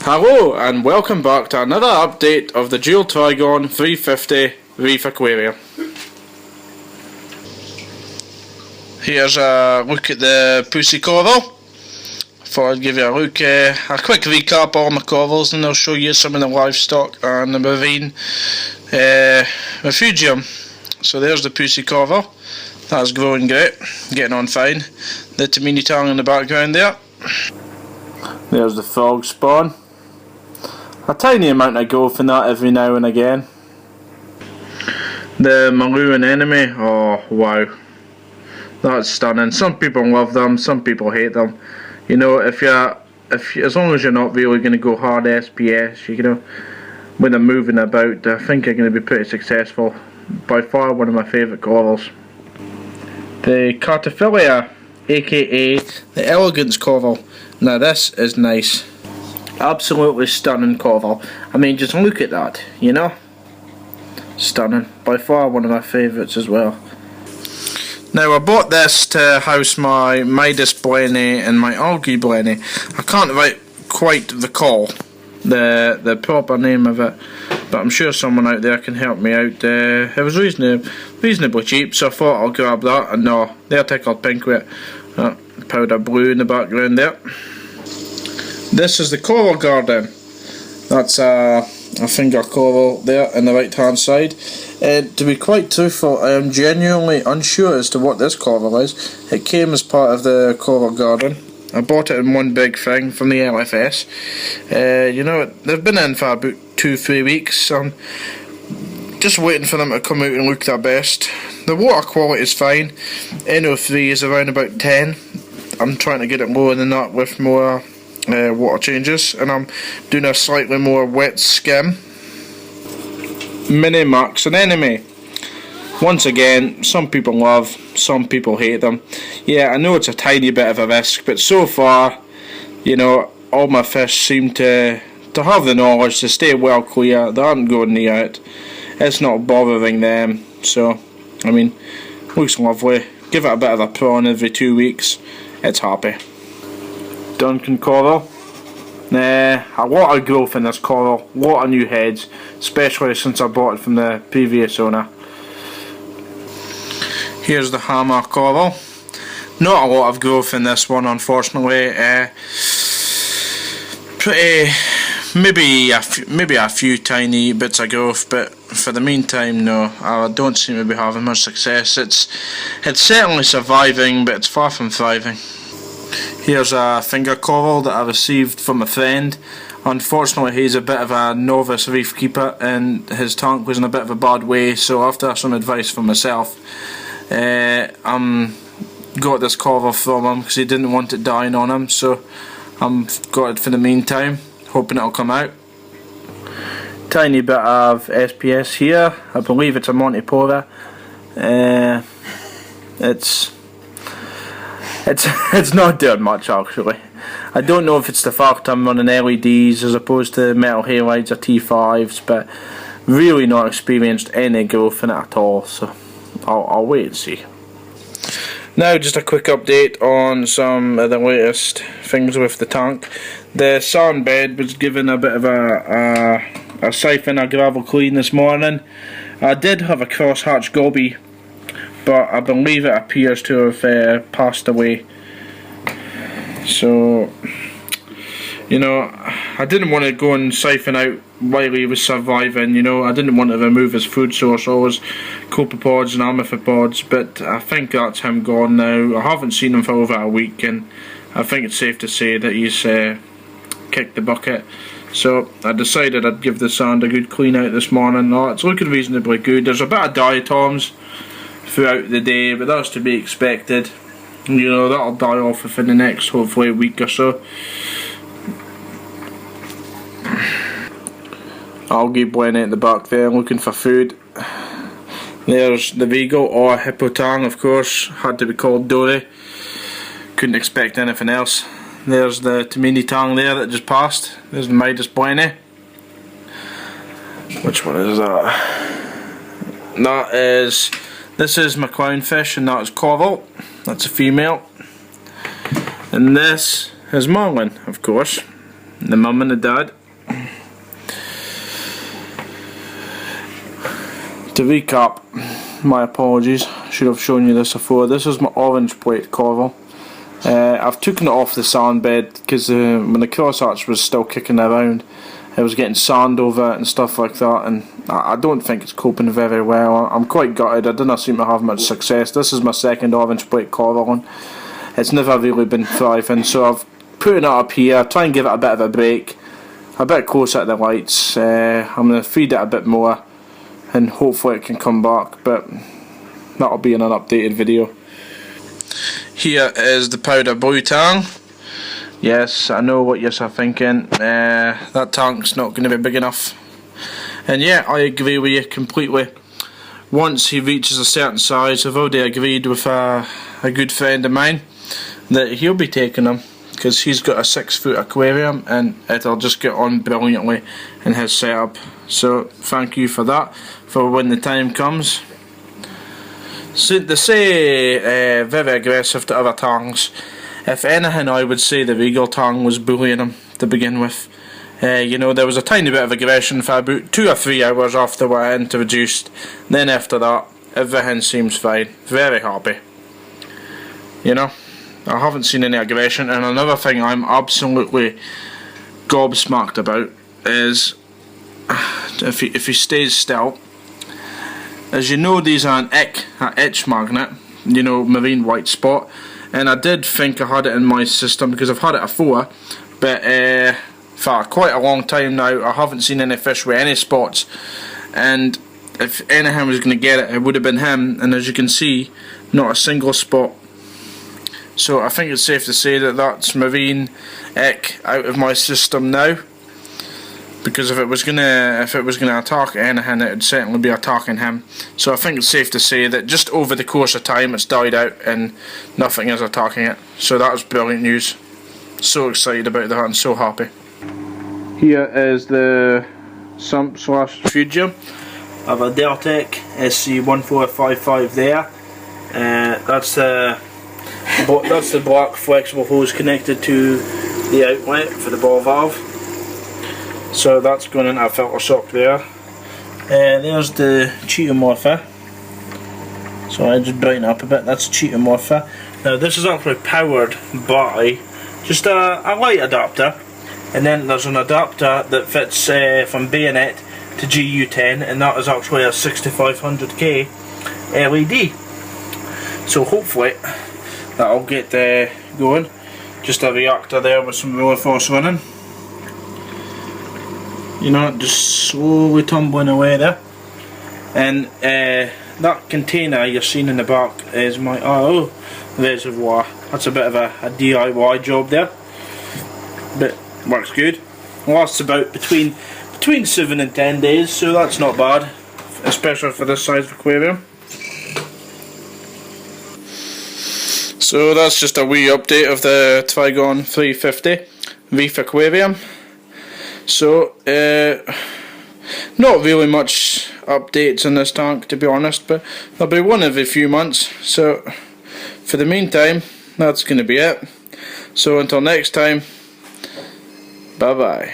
Hello and welcome back to another update of the Juwel Trigon 350 Reef Aquarium. Here's a look at the pussy coral. Thought I'd give you a look, a quick recap of all my corals, and I'll show you some of the livestock and the marine refugium. So there's the pussy coral. That's growing great, getting on fine. The Tamini tongue in the background there. There's the frog spawn. A tiny amount of growth in that every now and again. The maroon enemy, oh wow, that's stunning. Some people love them, some people hate them. You know, if as long as you're not really going to go hard SPS, you know, when they're moving about, I think you're going to be pretty successful. By far one of my favourite corals. The Cartophilia, aka the elegance coral. Now this is nice. Absolutely stunning coral. I mean, just look at that, you know? Stunning. By far one of my favourites as well. Now I bought this to house my Midas Blenny and my Algae Blenny. I can't quite recall the proper name of it, but I'm sure someone out there can help me out. It was reasonably cheap, so I thought I'll grab that. And no, they're tickled pink with powder blue in the background there. This is the coral garden. That's a finger coral there on the right hand side. To be quite truthful, I am genuinely unsure as to what this coral is. It came as part of the coral garden. I bought it in one big thing from the LFS. You know, they've been in for about 2-3 weeks, so I'm just waiting for them to come out and look their best. The water quality is fine. NO3 is around about 10. I'm trying to get it lower than that with more water changes, and I'm doing a slightly more wet skim. Mini Max and Enemy. Once again, some people love, some people hate them. Yeah, I know it's a tiny bit of a risk, but so far, you know, all my fish seem to have the knowledge to stay well clear. They aren't going near it. It's not bothering them. So, I mean, looks lovely. Give it a bit of a prawn every 2 weeks. It's happy. Duncan coral. A lot of growth in this coral, a lot of new heads, especially since I bought it from the previous owner. Here's the hammer coral. Not a lot of growth in this one, unfortunately. Maybe a few tiny bits of growth, but for the meantime, no, I don't seem to be having much success. It's certainly surviving, but it's far from thriving. Here's a finger coral that I received from a friend. Unfortunately, he's a bit of a novice reef keeper and his tank was in a bit of a bad way, so after some advice from myself, got this coral from him because he didn't want it dying on him, so got it for the meantime, hoping it'll come out. Tiny bit of SPS here. I believe it's a Montipora. It's not doing much actually. I don't know if it's the fact I'm running LEDs as opposed to metal halides or T5s, but really not experienced any growth in it at all, so I'll wait and see. Now just a quick update on some of the latest things with the tank. The sand bed was given a bit of a siphon, a gravel clean this morning. I did have a crosshatch goby, but I believe it appears to have passed away. So, you know, I didn't want to go and siphon out while he was surviving, you know. I didn't want to remove his food source, always copepods and amphipods, but I think that's him gone now. I haven't seen him for over a week, and I think it's safe to say that he's kicked the bucket. So I decided I'd give the sand a good clean out this morning. Oh, it's looking reasonably good. There's a bit of diatoms throughout the day, but that's to be expected. You know, that'll die off within the next hopefully a week or so. Algae Blenny at the back there looking for food. There's the Vigo, or Hippotang of course, had to be called Dory. Couldn't expect anything else. There's the Tamini Tang there that just passed. There's the Midas Blenny. Which one is that? This is my clownfish, and that is coral. That's a female. And this is marlin, of course. the mum and the dad. To recap, my apologies, should have shown you this before. This is my orange plate coral. I've taken it off the sand bed because when the cross arch was still kicking around, it was getting sand over it and stuff like that, and I don't think it's coping very well. I'm quite gutted. I didn't seem to have much success. This is my second orange plate coral and it's never really been thriving, so I've put it up here, try and give it a bit of a break, a bit closer to the lights. I'm going to feed it a bit more and hopefully it can come back, but that'll be in an updated video. Here is the powder blue tang. Yes, I know what you're thinking, that tank's not going to be big enough. And yeah, I agree with you completely. Once he reaches a certain size, I've already agreed with a good friend of mine that he'll be taking him, because he's got a 6-foot aquarium and it'll just get on brilliantly in his setup. So thank you for that, for when the time comes. So they say very aggressive to other tangs. If anything, I would say the regal tang was bullying him to begin with. You know, there was a tiny bit of aggression for about 2 or 3 hours after we were introduced. Then after that, everything seems fine. Very happy. You know, I haven't seen any aggression. And another thing I'm absolutely gobsmacked about is if he stays still. As you know, these are an itch magnet, you know, marine white spot, and I did think I had it in my system because I've had it before, but for quite a long time now I haven't seen any fish with any spots, and if anything was going to get it, it would have been him, and as you can see, not a single spot. So I think it's safe to say that that's marine ick out of my system now. Because if it was gonna attack anything, it would certainly be attacking him. So I think it's safe to say that just over the course of time it's died out and nothing is attacking it. So that was brilliant news. So excited about that and so happy. Here is the sump / refugium. I have a Deltec SC1455 there. That's the black flexible hose connected to the outlet for the ball valve. So that's going into a filter sock there. There's the Cheetomorpha. So I just brighten up a bit. That's Cheetomorpha. Now this is actually powered by just a light adapter, and then there's an adapter that fits from bayonet to GU10, and that is actually a 6500K LED. So hopefully that'll get going. Just a reactor there with some roller force running. You know, just slowly tumbling away there. And that container you're seeing in the back is my RO reservoir. That's a bit of a DIY job there, but works good. Lasts about between 7 and 10 days, so that's not bad, especially for this size of aquarium. So that's just a wee update of the Trigon 350 Reef Aquarium. So, not really much updates in this tank, to be honest, but there'll be one every few months. So, for the meantime, that's going to be it. So until next time, bye bye.